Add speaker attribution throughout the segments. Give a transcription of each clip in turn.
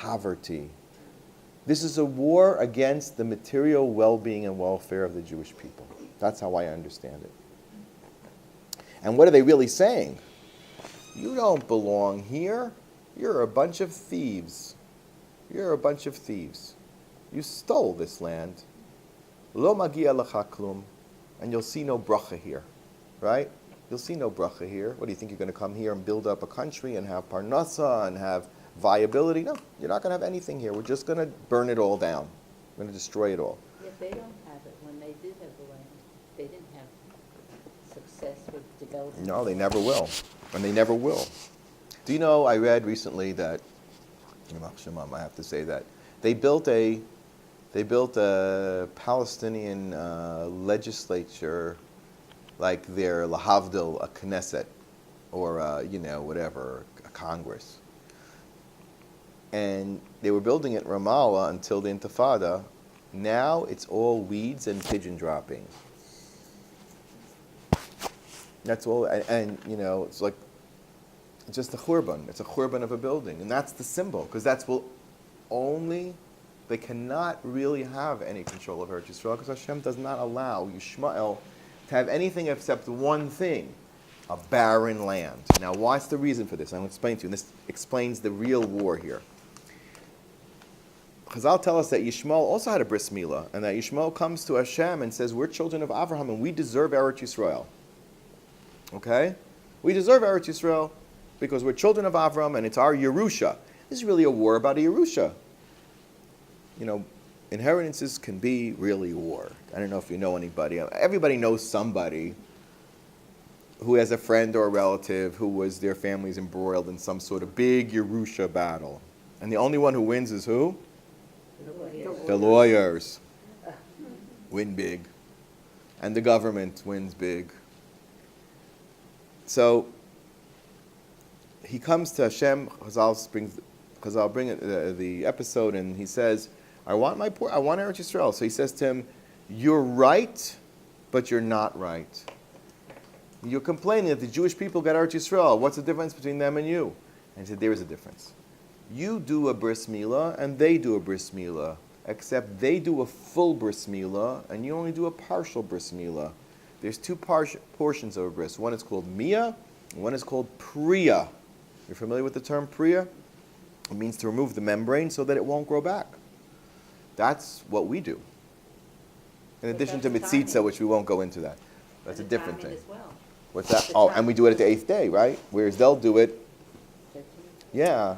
Speaker 1: poverty. This is a war against the material well-being and welfare of the Jewish people. That's how I understand it. And what are they really saying? You don't belong here. You're a bunch of thieves. You're a bunch of thieves. You stole this land. Lo magia lecha klum. And you'll see no bracha here. Right? You'll see no bracha here. What do you think? You're going to come here and build up a country and have parnasa and have viability? No, you're not going to have anything here. We're just going to burn it all down. We're going to destroy it all.
Speaker 2: Yet they don't have it. When they did have the land, they didn't have success with development.
Speaker 1: No, they never will. And they never will. Do you know, I read recently that, I have to say that, they built a Palestinian legislature like their lahavdil, a Knesset, or whatever, a Congress. And they were building it in Ramallah until the Intifada. Now it's all weeds and pigeon droppings. That's all, and it's like just a churban. It's a churban of a building, and that's the symbol, because that's they cannot really have any control of Eretz Yisrael, because Hashem does not allow Yishmael to have anything except one thing, a barren land. Now, what's the reason for this? I'm going to explain to you, and this explains the real war here. Chazal tell us that Yishmael also had a bris milah, and that Yishmael comes to Hashem and says, we're children of Avraham, and we deserve Eretz Yisrael. Okay? We deserve Eretz Yisrael because we're children of Avraham, and it's our Yerusha. This is really a war about a Yerusha. Inheritances can be really war. I don't know if you know anybody. Everybody knows somebody who has a friend or a relative their family's embroiled in some sort of big Yerusha battle. And the only one who wins is who? The lawyers. Win big. And the government wins big. So he comes to Hashem. Chazal bring the episode, and he says, I want Eretz Yisrael. So he says to him, you're right, but you're not right. You're complaining that the Jewish people got Eretz Yisrael. What's the difference between them and you? And he said, there is a difference. You do a bris milah, and they do a bris milah, except they do a full bris milah, and you only do a partial bris milah. There's two portions of a bris. One is called miyah, and one is called priya. You're familiar with the term priya? It means to remove the membrane so that it won't grow back. That's what we do. In addition to mitzitza, which we won't go into that. That's a different thing.
Speaker 2: Well.
Speaker 1: What's that? Oh, and we do it at the 8th day, right? Whereas they'll do it, yeah.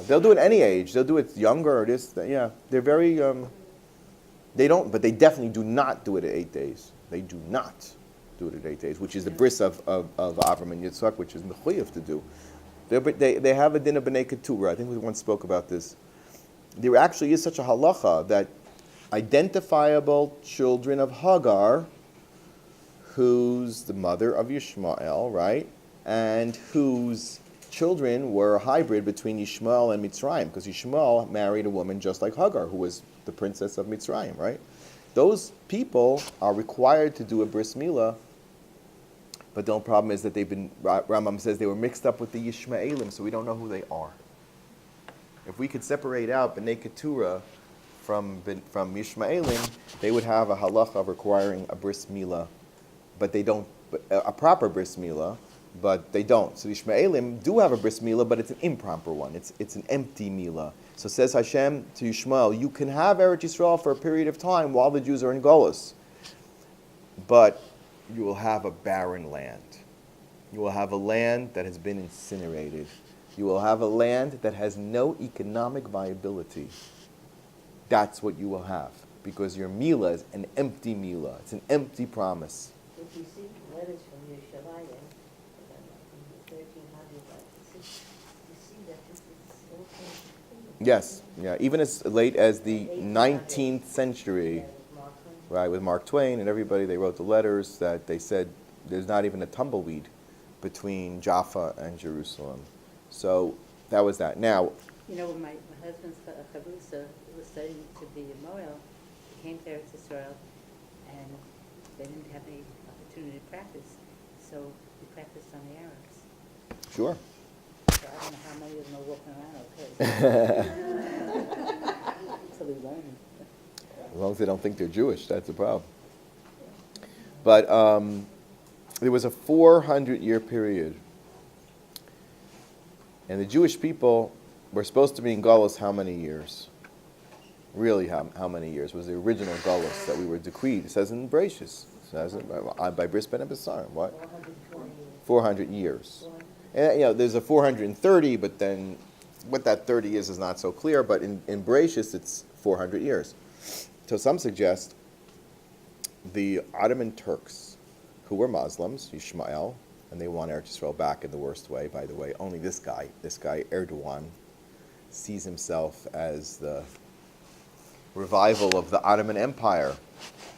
Speaker 1: They'll do it any age. They'll do it younger or this, yeah. They're very, but they definitely do not do it at 8 days. They do not do it at 8 days, which is the bris of Avram and Yitzchak, which is mechuyev to do. They have a din of b'nei keturah. I think we once spoke about this. There actually is such a halacha that identifiable children of Hagar, who's the mother of Yishmael, right, and whose children were a hybrid between Yishmael and Mitzrayim, because Yishmael married a woman just like Hagar, who was the princess of Mitzrayim, right? Those people are required to do a bris milah, but the only problem is that Rambam says they were mixed up with the Yishmaelim, so we don't know who they are. If we could separate out B'nai Keturah from Yishmaelim, they would have a halacha of requiring a bris milah, but they don't, a proper bris milah, but they don't. So the Yishmaelim do have a bris milah, but it's an improper one. It's an empty milah. So says Hashem to Yishmael, you can have Eretz Yisrael for a period of time while the Jews are in Golus, but you will have a barren land. You will have a land that has been incinerated. You will have a land that has no economic viability. That's what you will have, because your milah is an empty milah. It's an empty promise.
Speaker 2: If you see letters from Yerushalayim, in the 1300s, you see that this is still continuing.
Speaker 1: Yes, yeah, even as late as the 19th century, right, with Mark Twain and everybody, they wrote the letters that they said there's not even a tumbleweed between Jaffa and Jerusalem. So that was that. Now,
Speaker 2: when my husband's chavrusa was studying to be a Moel, he came to Eretz Yisrael, and they didn't have any opportunity to practice, so we practiced on the Arabs.
Speaker 1: Sure.
Speaker 2: So I don't know how many of them are walking around okay.
Speaker 1: As long as they don't think they're Jewish, that's the problem. But there was a 400-year period. And the Jewish people were supposed to be in Galus how many years? Really, how many years was the original Galus that we were decreed? It says in Bereshis. It says it by Bris Ben Abisar. What? 400 years. And there's a 430, but then what that 30 is not so clear. But in Bereshis, it's 400 years. So some suggest the Ottoman Turks, who were Muslims, Ishmael, and they want Eretz Yisrael back in the worst way, by the way. Only this guy, Erdogan, sees himself as the revival of the Ottoman Empire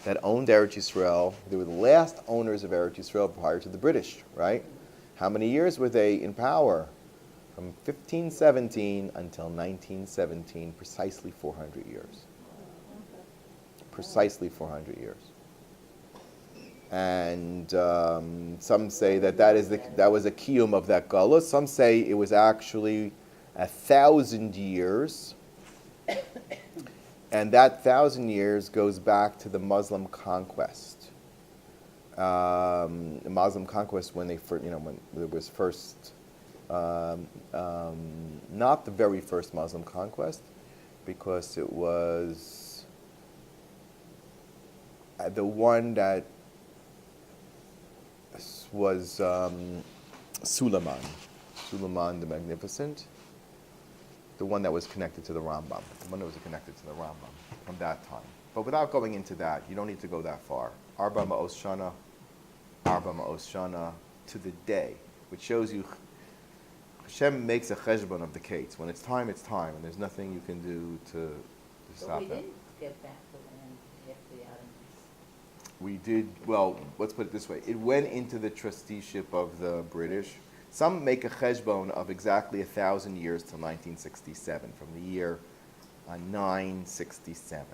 Speaker 1: that owned Eretz Yisrael. They were the last owners of Eretz Yisrael prior to the British, right? How many years were they in power? From 1517 until 1917, precisely 400 years. Precisely 400 years. And some say that was a kiyum of that galus. Some say it was actually 1,000 years. And that 1,000 years goes back to the Muslim conquest. The Muslim conquest when there was first, not the very first Muslim conquest, because it was the one that was Suleiman the Magnificent, the one that was connected to the Rambam, from that time. But without going into that, you don't need to go that far. Arba Ma'os Shana to the day, which shows you Hashem makes a cheshbon of the kates. When it's time, and there's nothing you can do to stop
Speaker 2: But we
Speaker 1: it.
Speaker 2: didn't get back the land after the Ottomans.
Speaker 1: We did, well, let's put it this way. It went into the trusteeship of the British. Some make a cheshbon of exactly 1,000 years till 1967, from the year 967.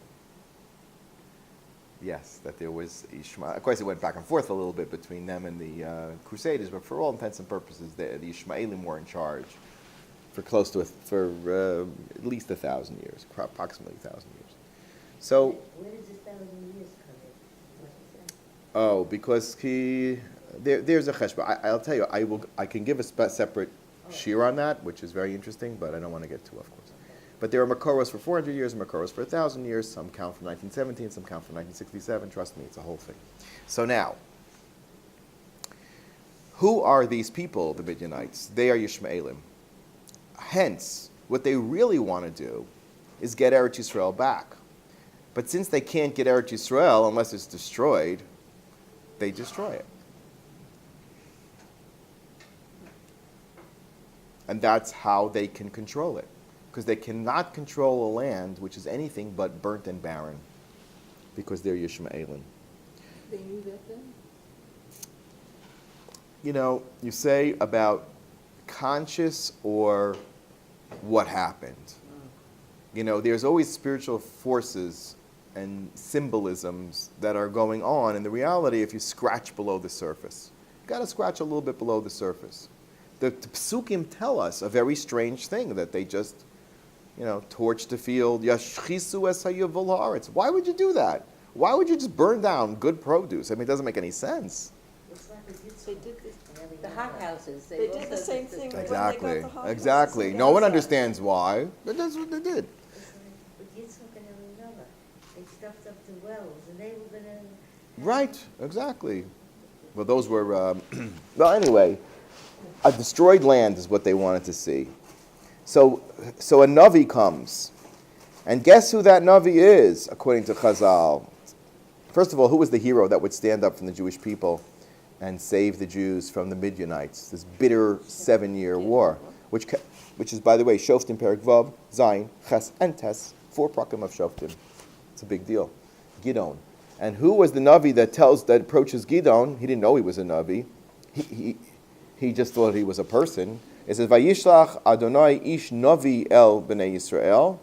Speaker 1: Yes, that there was Ishmael. Of course, it went back and forth a little bit between them and the Crusaders, but for all intents and purposes, the Ishmaelim were in charge for at least 1,000 years, approximately 1,000 years. So.
Speaker 2: Where does this 1,000 years come in? What's it say?
Speaker 1: Oh, because there's a cheshbon. I'll tell you, I can give a separate shiur on that, which is very interesting, but I don't want to get to, of course. But there are makoros for 400 years, makoros for 1,000 years. Some count from 1917, some count from 1967. Trust me, it's a whole thing. So now, who are these people, the Midyanites? They are Yishmaelim. Hence, what they really want to do is get Eretz Yisrael back. But since they can't get Eretz Yisrael unless it's destroyed, they destroy it. And that's how they can control it. Because they cannot control a land which is anything but burnt and barren. Because they're Yishmaelim.
Speaker 3: They knew that then?
Speaker 1: You say about conscious or what happened. There's always spiritual forces and symbolisms that are going on. And the reality, if you scratch below the surface, you've got to scratch a little bit below the surface. The Psukim tell us a very strange thing, that they just, torched the field. Yashchisu es hayavol haaretz. Why would you do that? Why would you just burn down good produce? I mean, it doesn't make any sense.
Speaker 2: It's like
Speaker 3: They did this.
Speaker 2: the hot houses.
Speaker 3: They did the same thing.
Speaker 1: Exactly.
Speaker 3: When they got the hot
Speaker 1: Exactly.
Speaker 3: houses
Speaker 1: No one
Speaker 3: outside.
Speaker 1: understands why, but that's what they did.
Speaker 2: But Yitzchak and Eliezer, they stuffed up the wells, and they were going to...
Speaker 1: Right. Exactly. Well, those were. Well, anyway, a destroyed land is what they wanted to see. So a Navi comes. And guess who that Navi is, according to Chazal? First of all, who was the hero that would stand up from the Jewish people and save the Jews from the Midyanites, this bitter 7-year war, which is, by the way, Shoftim Perek Vav, Zayin, Ches, and Tes, 4 prakim of Shoftim. It's a big deal. Gidon. And who was the Navi that approaches Gidon? He didn't know he was a Navi. He just thought he was a person. It says, Vayishlach Adonai ish Navi el b'nei Yisrael.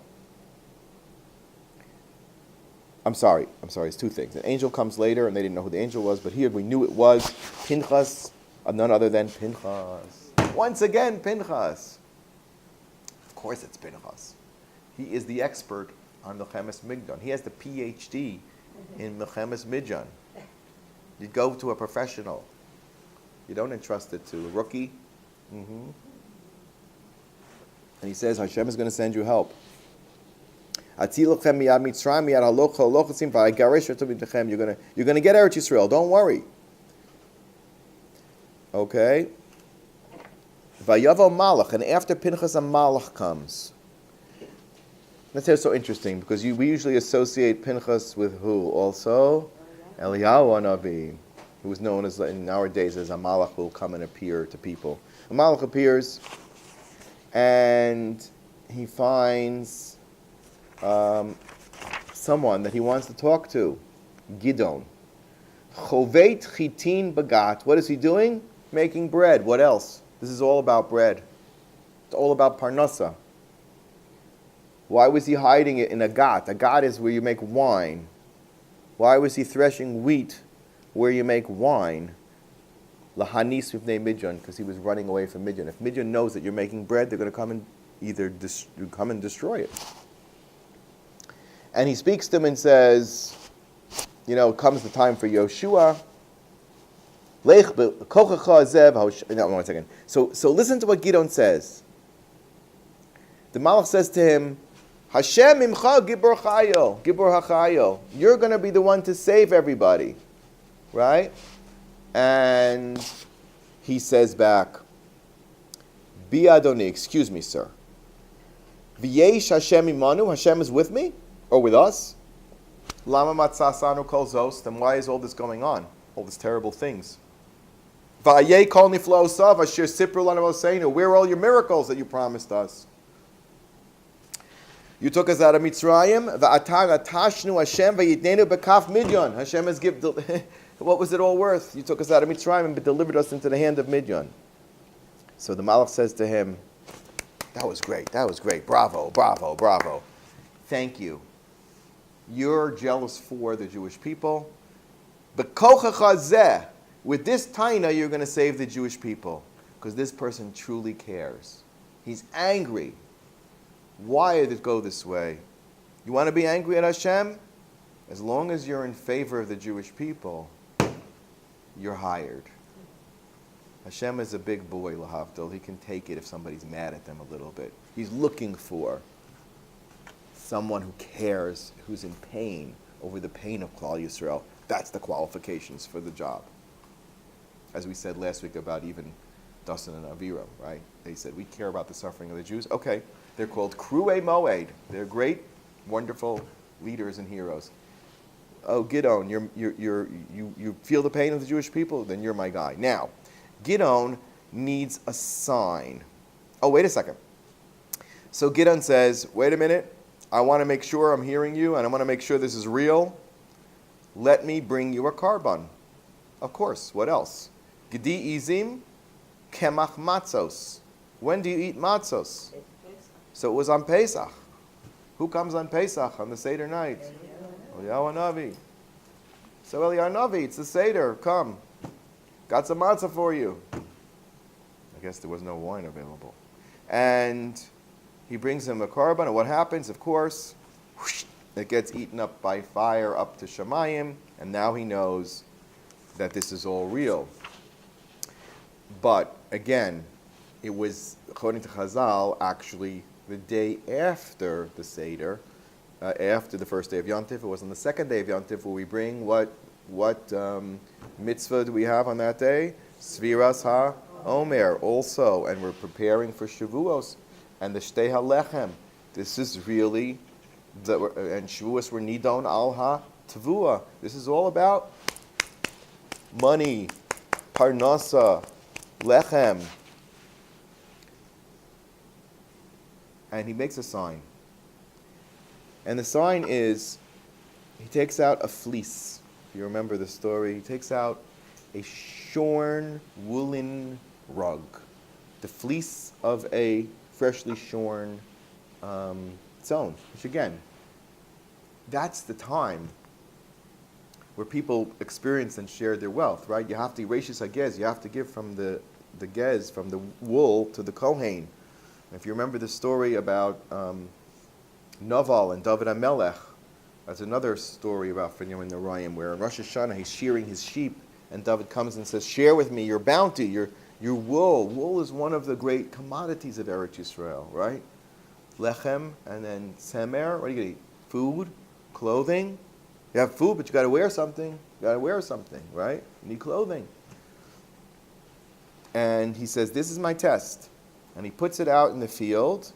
Speaker 1: I'm sorry, it's 2 things. An angel comes later, and they didn't know who the angel was, but here we knew it was Pinchas, none other than Pinchas. Once again, Pinchas. Of course it's Pinchas. He is the expert on Milchemes Midyan. He has the PhD in Milchemes Midyan. You go to a professional. You don't entrust it to a rookie. And he says, Hashem is going to send you help. You're going to get Eretz Yisrael. Don't worry. Okay? Vayavo Malach, and after Pinchas a Malach comes. That's so interesting because we usually associate Pinchas with who? Also, Eliyahu Hanavi, who is known as in our days as a Malach who will come and appear to people. A Malach appears, and he finds someone that he wants to talk to, Gidon. Chovet chitin bagat. What is he doing? Making bread. What else? This is all about bread. It's all about parnasa. Why was he hiding it in a gat? A gat is where you make wine. Why was he threshing wheat where you make wine? Lahanis mipnei Midyan, because he was running away from Midyan. If Midyan knows that you're making bread, they're going to come and come and destroy it. And he speaks to him and says, comes the time for Yoshua. No, 1 second. So listen to what Gidon says. The Malach says to him, Hashem imcha gibor hachayo. You're going to be the one to save everybody. Right? And he says back, Bi Adoni, excuse me, sir. V'yesh Hashem imanu, Hashem is with me? Or with us? Lama matzasanu kol zos, then why is all this going on? All these terrible things. V'ayei kol niflo osav, asher sipru lanu oseinu. Where are all your miracles that you promised us? You took us out of Mitzrayim. V'atar atashnu Hashem v'yidnenu b'kaf Midyan. Hashem has given. What was it all worth? You took us out of Mitzrayim but delivered us into the hand of Midyan. So the Malach says to him, that was great. Bravo, bravo, bravo. Thank you. You're jealous for the Jewish people. B'kochacha zeh. With this taina, you're going to save the Jewish people. Because this person truly cares. He's angry. Why did it go this way? You want to be angry at Hashem? As long as you're in favor of the Jewish people, you're hired. Hashem is a big boy, lahavdil. He can take it if somebody's mad at them a little bit. He's looking for someone who cares, who's in pain over the pain of Klal Yisrael. That's the qualifications for the job. As we said last week about even Dasan and Aviram, right? They said, we care about the suffering of the Jews. Okay, they're called Kruei Moed. They're great, wonderful leaders and heroes. Oh, Gidon, you feel the pain of the Jewish people? Then you're my guy. Now, Gidon needs a sign. Oh, wait a second. So Gidon says, wait a minute. I want to make sure I'm hearing you, and I want to make sure this is real. Let me bring you a carbon. Of course, what else? Gedi izim kemach matzos. When do you eat matzos? So it was on Pesach. Who comes on Pesach, on the Seder night? Eliyahu Hanavi. So Eliyahu Hanavi, it's the Seder, come. Got some matzah for you. I guess there was no wine available. And he brings him a carbon, and what happens? Of course, whoosh, it gets eaten up by fire up to Shemayim, and now he knows that this is all real. But again, it was, according to Chazal, actually the day after the Seder, after the first day of Yom Tov. It was on the second day of Yom Tov where we bring what mitzvah do we have on that day? Sviras ha-omer also, and we're preparing for Shavuos and the Shtei ha-lechem. This is really, and Shavuos were nidon al ha-tavua. This is all about money, parnasa, lechem. And he makes a sign. And the sign is, he takes out a fleece. If you remember the story, he takes out a shorn woolen rug. The fleece of a freshly shorn zone. Which again, that's the time where people experienced and shared their wealth, right? You have to, Reishis HaGez, you have to give from the gez, from the wool to the Kohen. If you remember the story about Naval and David HaMelech. That's another story about Binyamin Narayim, where in Rosh Hashanah he's shearing his sheep, and David comes and says, "Share with me your bounty, your wool." Wool is one of the great commodities of Eretz Yisrael, right? Lechem, and then semer. What are you gonna eat? Food, clothing. You have food, but you got to wear something. You got to wear something, right? You need clothing. And he says, "This is my test," and he puts it out in the field.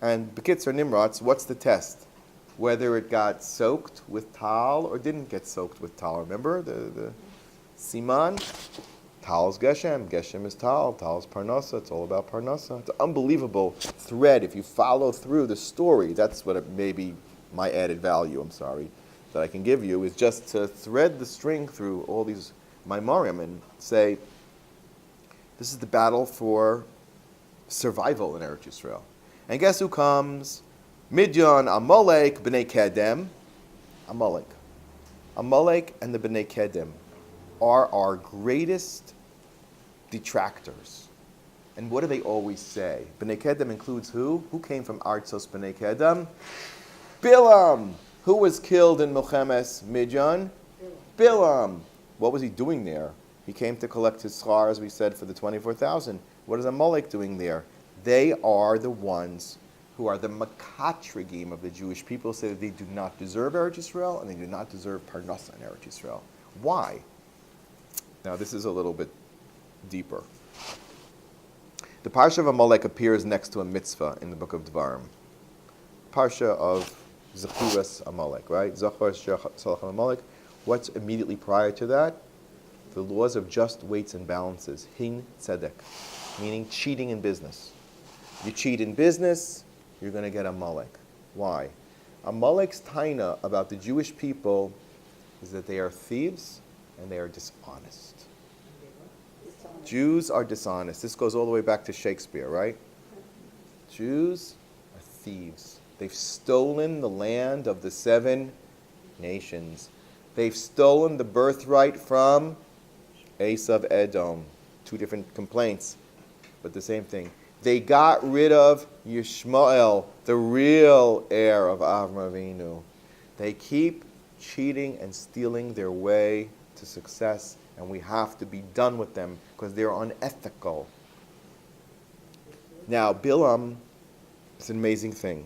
Speaker 1: And Bekitzer Nimrods, what's the test? Whether it got soaked with tal or didn't get soaked with tal. Remember the Siman? Tal's Geshem. Geshem is Tal. Tal is Parnasa. It's all about Parnasa. It's an unbelievable thread. If you follow through the story, that's what maybe my added value, that I can give you, is just to thread the string through all these Maimorim and say, this is the battle for survival in Eretz Yisrael. And guess who comes? Midyan, Amalek, B'nai Kedem. Amalek and the B'nai Kedem are our greatest detractors. And what do they always say? B'nai Kedem includes who? Who came from Artzos B'nai Kedem? Bilam. Who was killed in Milchemes Midyan? Bilam. What was he doing there? He came to collect his schar, as we said, for the 24,000. What is Amalek doing there? They are the ones who are the makatrigim of the Jewish people, say that they do not deserve Eretz Yisrael and they do not deserve Parnasa in Eretz Yisrael. Why? Now this is a little bit deeper. The Parsha of Amalek appears next to a mitzvah in the book of Dvarim. Parsha of Zechuras Amalek, right? Zachor Salach Amalek. What's immediately prior to that? The laws of just weights and balances. Hin tzedek, meaning cheating in business. You cheat in business, you're going to get Amalek. Why? Amalek's taina about the Jewish people is that they are thieves and they are dishonest. Jews are dishonest. This goes all the way back to Shakespeare, right? Jews are thieves. They've stolen the land of the 7 nations. They've stolen the birthright from Esav Edom. 2 different complaints, but the same thing. They got rid of Yishmael, the real heir of Avram Avinu. They keep cheating and stealing their way to success, and we have to be done with them because they're unethical. Now, Bilam is an amazing thing.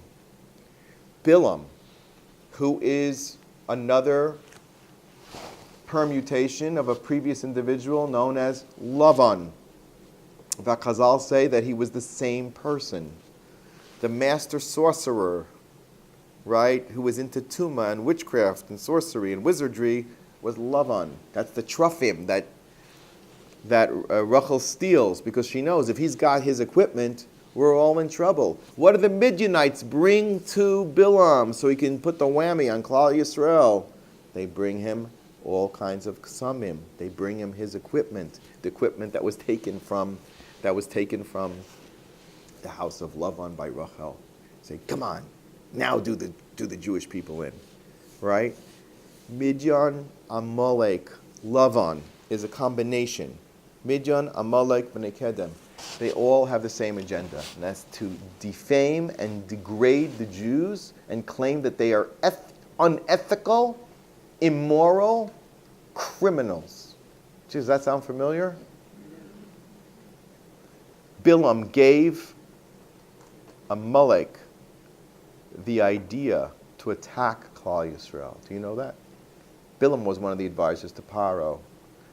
Speaker 1: Bilam, who is another permutation of a previous individual known as Lavan. The Chazal say that he was the same person. The master sorcerer, right, who was into Tuma and witchcraft and sorcery and wizardry, was Lavan. That's the Truffim that Rachel steals because she knows if he's got his equipment, we're all in trouble. What do the Midianites bring to Bilam so he can put the whammy on Klal Yisrael? They bring him all kinds of ksamim. They bring him his equipment, the equipment that was taken from the house of Lavan by Rachel. Say, come on, now do the Jewish people in, right? Midyan, Amalek, Lavan is a combination. Midyan, Amalek, B'nai Kedem. They all have the same agenda, and that's to defame and degrade the Jews and claim that they are unethical, immoral, criminals. Does that sound familiar? Bilam gave Amalek the idea to attack Klal Yisrael. Do you know that? Bilam was one of the advisors to Paro.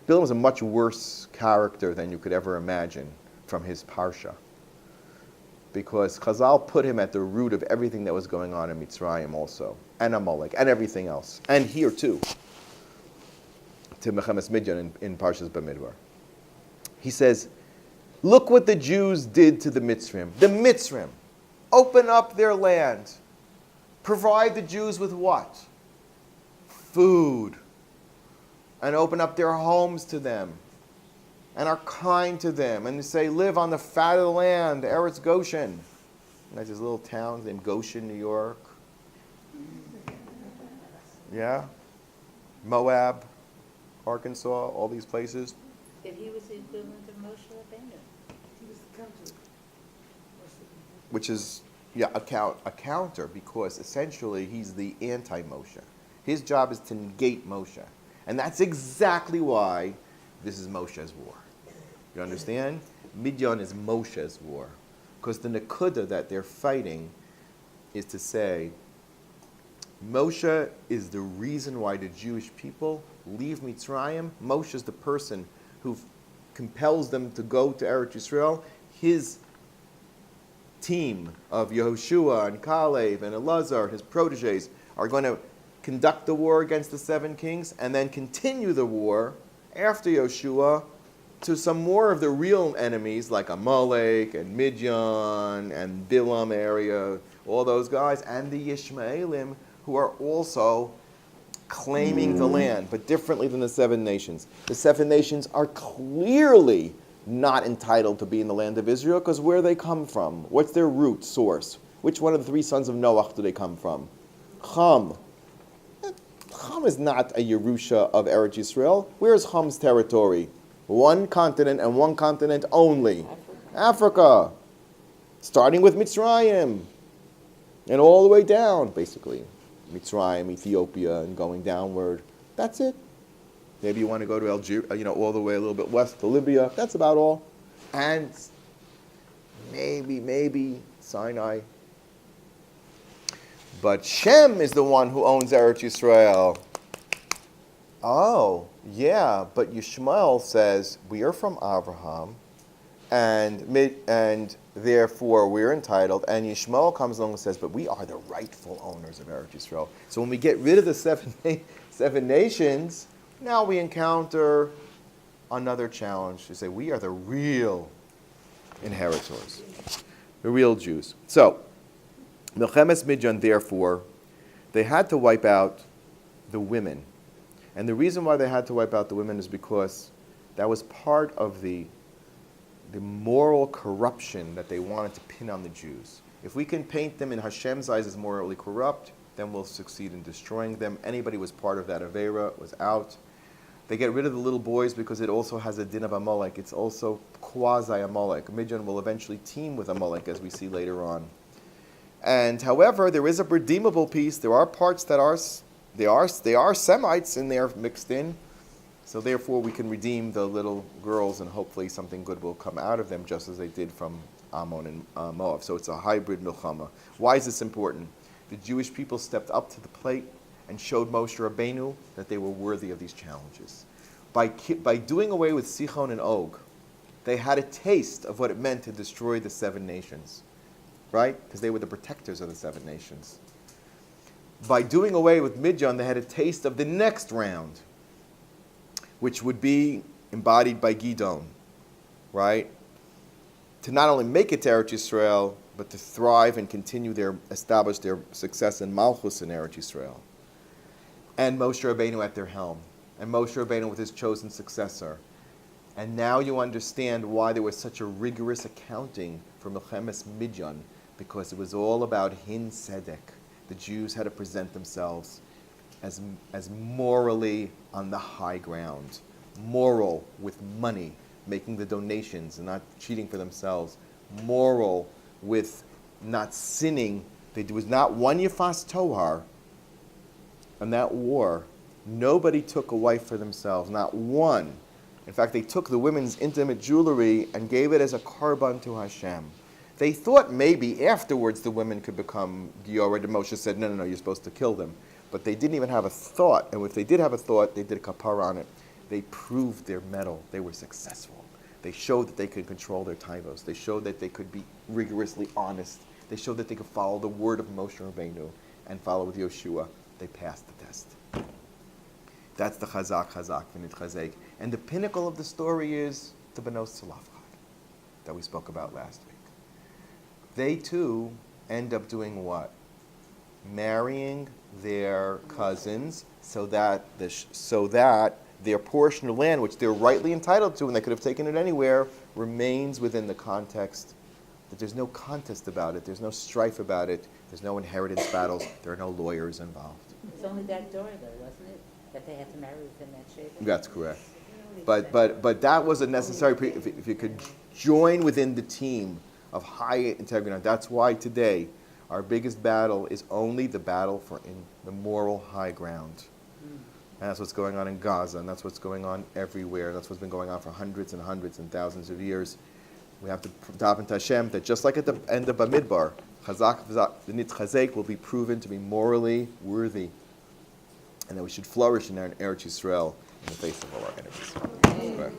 Speaker 1: Bilam was a much worse character than you could ever imagine from his parsha, because Chazal put him at the root of everything that was going on in Mitzrayim also, and Amalek, and everything else, and here too, to Mechemes Midyan in Parshas Bamidbar. He says, look what the Jews did to the Mitzrayim. The Mitzrayim open up their land, provide the Jews with what? Food, and open up their homes to them, and are kind to them, and say, live on the fat of the land, Eretz Goshen. And there's these little towns named Goshen, New York. Yeah? Moab, Arkansas, all these places.
Speaker 2: If he was the equivalent of Moshe Rabbeinu.
Speaker 3: He was the country.
Speaker 1: Which is Yeah, a counter, because essentially he's the anti-Moshe. His job is to negate Moshe. And that's exactly why this is Moshe's war. You understand? Midyan is Moshe's war. Because the Nakuda that they're fighting is to say, Moshe is the reason why the Jewish people leave Mitzrayim. Moshe is the person who compels them to go to Eretz Yisrael. His team of Yehoshua and Caleb and Elazar, his proteges, are going to conduct the war against the 7 kings and then continue the war after Yehoshua to some more of the real enemies like Amalek and Midyan and Bilam area, all those guys, and the Ishmaelim, who are also claiming the land, but differently than the 7 nations. The 7 nations are clearly not entitled to be in the land of Israel, because where they come from? What's their root source? Which one of the 3 sons of Noach do they come from? Ham. Ham is not a Yerusha of Eretz Yisrael. Where is Ham's territory? 1 continent and 1 continent only. Africa. Starting with Mitzrayim. And all the way down, basically. Mitzrayim, Ethiopia, and going downward. That's it. Maybe you want to go to Algeria, all the way a little bit west to Libya. That's about all. And maybe Sinai. But Shem is the one who owns Eretz Yisrael. Oh, yeah, but Yishmael says, we are from Abraham, and therefore we're entitled. And Yishmael comes along and says, but we are the rightful owners of Eretz Yisrael. So when we get rid of the seven nations, now we encounter another challenge to say we are the real inheritors, the real Jews. So, Milchemes Midyan, therefore, they had to wipe out the women. And the reason why they had to wipe out the women is because that was part of the moral corruption that they wanted to pin on the Jews. If we can paint them in Hashem's eyes as morally corrupt, then we'll succeed in destroying them. Anybody who was part of that Avera was out. They get rid of the little boys because it also has a din of Amalek. It's also quasi-Amalek. Midyan will eventually team with Amalek, as we see later on. And however, there is a redeemable piece. There are parts that they are Semites in there mixed in. So therefore, we can redeem the little girls, and hopefully something good will come out of them, just as they did from Ammon and Moab. So it's a hybrid milchama. Why is this important? The Jewish people stepped up to the plate and showed Moshe Rabbeinu that they were worthy of these challenges. By doing away with Sichon and Og, they had a taste of what it meant to destroy the 7 nations, right? Because they were the protectors of the 7 nations. By doing away with Midyan, they had a taste of the next round, which would be embodied by Gidon, right? To not only make it to Eretz Yisrael, but to thrive and establish their success in Malchus in Eretz Yisrael. And Moshe Rabbeinu at their helm. And Moshe Rabbeinu with his chosen successor. And now you understand why there was such a rigorous accounting for Milchemes Midyan, because it was all about Hin Sedek. The Jews had to present themselves as morally on the high ground. Moral with money, making the donations and not cheating for themselves. Moral with not sinning. There was not one Yefas Tohar in that war. Nobody took a wife for themselves, not one. In fact, they took the women's intimate jewelry and gave it as a korban to Hashem. They thought maybe afterwards the women could become Giora. Moshe said, no, you're supposed to kill them. But they didn't even have a thought. And if they did have a thought, they did a kapara on it. They proved their mettle. They were successful. They showed that they could control their taivos. They showed that they could be rigorously honest. They showed that they could follow the word of Moshe Rabbeinu and follow with Yoshua. They passed the test. That's the chazak, v'nit chazek. And the pinnacle of the story is the Benos Tzalafchad that we spoke about last week. They too end up doing what? Marrying their cousins so that their portion of land, which they're rightly entitled to and they could have taken it anywhere, remains within the context that there's no contest about it, there's no strife about it, there's no inheritance battles, there are no lawyers involved.
Speaker 2: It's only that door, though, wasn't it? That they had to marry within that shape.
Speaker 1: That's correct. But that was a necessary, if you could join within the team of high integrity. That's why today Our biggest battle is only the battle for the moral high ground. And that's what's going on in Gaza, and that's what's going on everywhere. That's what's been going on for hundreds and hundreds and thousands of years. We have to daven to Hashem that just like at the end of Bamidbar, Chazak v'Nitzchazek will be proven to be morally worthy, and that we should flourish in Eretz Yisrael in the face of all our enemies. Right.